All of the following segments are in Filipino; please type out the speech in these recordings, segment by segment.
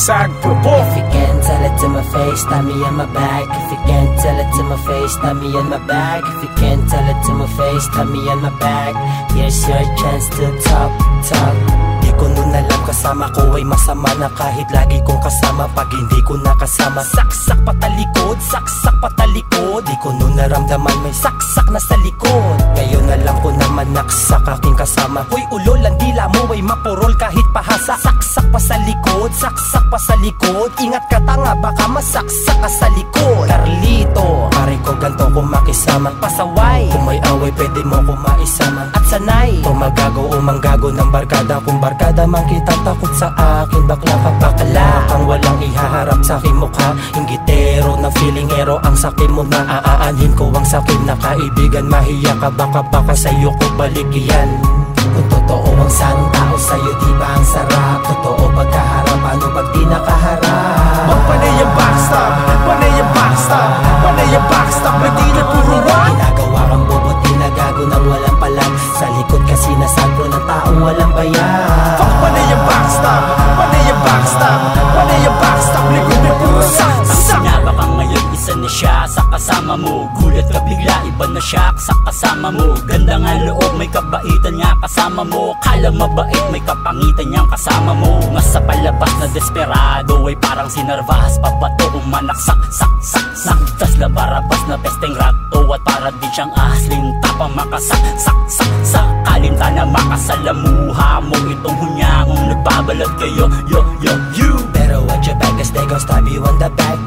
sagpo. If you can't tell it to my face, stab me in my back. If you can't tell it to my face, stab me in my back. If you can't tell it to my face, stab me in my back. Here's your chance to talk. Di ko nun alam kasama ko ay masama na kahit lagi kong kasama. Pag hindi ko nakasama, saksak patalikod, saksak patalikod. Di ko nun naramdaman may saksak na sa likod. Ngayon alam ko naman naksak aking kasama. Hoy ulol, ang dila mo ay mapurol kahit pahasa. Saksak pa sa likod, saksak pa sa likod. Ingat ka tanga, baka masaksak ka sa likod. Carlito, pare ko ganto ko makisama. Pasaway, kung may away pwede mo ko maisama. At sanay, tumagago o manggago ng barkada. Kung barkada man kita takot sa akin, bakla ka bakla kang walang ihaharap sa aking mukha. Inggitero na feelingero ang sakit mo na aanhin ko ang sakit na kaibigan. Mahiya ka baka sa'yo ko balik yan. Kung totoo ang sang tao sa'yo, di ba ang sarap? Totoo pagkaharap, ano pag di nakaharap? Panay ang backstab, panay ang backstab, panay ang backstab, na di na puro one. Ginagawa kang bobo, tinagago ng walang palang. Sa likod kasi nasagro ng taong walang bayan. Fuck panay ang backstab, panay ang backstab, panay ang backstab, likod na puro sak. Sinaba ka ngayon, isa na siya sa kasama mo. Gulat ka bigla, iba na siya sa kasama mo. Ganda nga loob, may kabaitan nga kasama mo. Kala mabait, may kapangitan niyang kasama mo. Mas sa palabas na desperado ay parang sinarvahas pa bato. Umanaksak, sak. Tas labarabas na pesteng rato. At para din siyang ahasling tapang makasak, sak. Kalimta na makasalamuha mo. Itong hunyangong nagbabalat kayo, you. Pero watch your back as they gon' stab you on the back.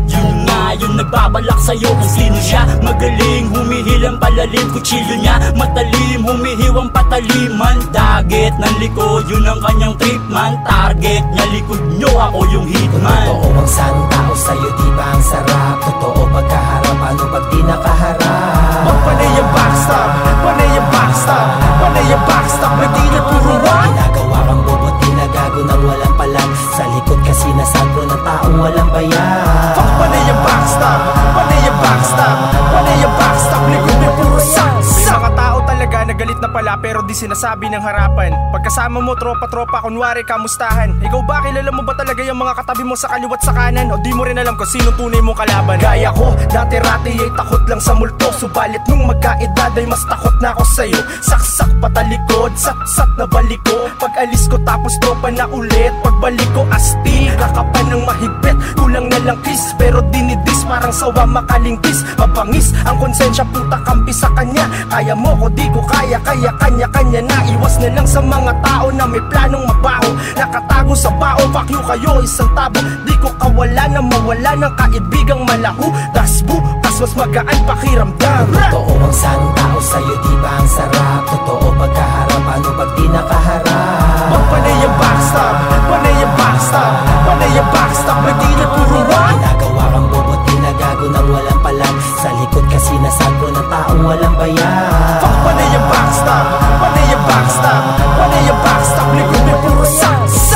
Yun nga, yung nagbabalak sa'yo kung sino siya. Magaling, humihilang palalim, kutsilyo niya matalim, humihiwang pataliman. Dagit ng likod, yun ang kanyang tripman. Target niya, likod nyo, ako yung hitman. Kung totoo ang sang tao sa'yo, di ba ang sarap? Totoo pagkaharap, ano pag di nakaharap? Panay ang backstab, panay ang backstab, panay ang backstab, na di na puro one. Ginagawa kang bobo, tinagago ng walang palang. Sa likod kasi nasagro ng taong walang bayan. Fuck panay ang backstab, panay ang backstab, panay ang backstab, likod na puro sak. May mga tao talaga na galit na pala pero di sinasabi ng harapan. Pagkasama mo tropa, kunwari kamustahan. Ikaw ba, kilala mo ba talaga yung mga katabi mo sa kaliwat sa kanan? O di mo rin alam kung sino tunay mong kalaban? Gaya ko, dati-rati ay takot lang sa multo. Subalit nung magkaedad ay mas takot na ako sa'yo. Saksak patalikod, sat na balik ko. Pag alis ko tapos tropa na ulit. Pagbalik ko asti, kakapan ng mahigpit. Kulang na lang kiss, pero dinidis parang sawa makalingkis. Mapangis ang konsensya, puta kampi sa kanya. Kaya mo ko di ko kaya kanya-kanya na. Iwas na lang sa mga tao na may planong mabaho. Nakatago sa bao, fuck you kayo isang tabo. Di ko kawala na mawala ng kaibigang malaho. Das bukas mas magaan pakiramdam. Kung totoo ang sang tao sa'yo, di ba ang sarap? Totoo pagkaharap, ano pag di nakaharap? Panay ang backstab, panay ang backstab, panay ang backstab, na di na puro one. Ginagawa kang bobo, tinagago ng walang palang. Sa likod kasi nasagro ng taong walang bayan. Fuck panay ang backstab, panay ang backstab, panay ang backstab, likod na puro sak.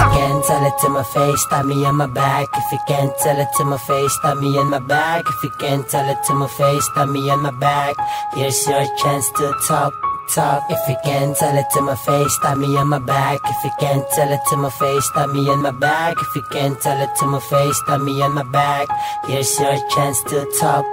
Can't tell it to my face, stab me in my back. If you can't tell it to my face, stab me in my back. If you can't tell it to my face, stab me in my back. Here's your chance to talk. If you can't tell it to my face, stab me in my back. If you can't tell it to my face, stab me in my back. If you can't tell it to my face, stab me in my back. Here's your chance to talk.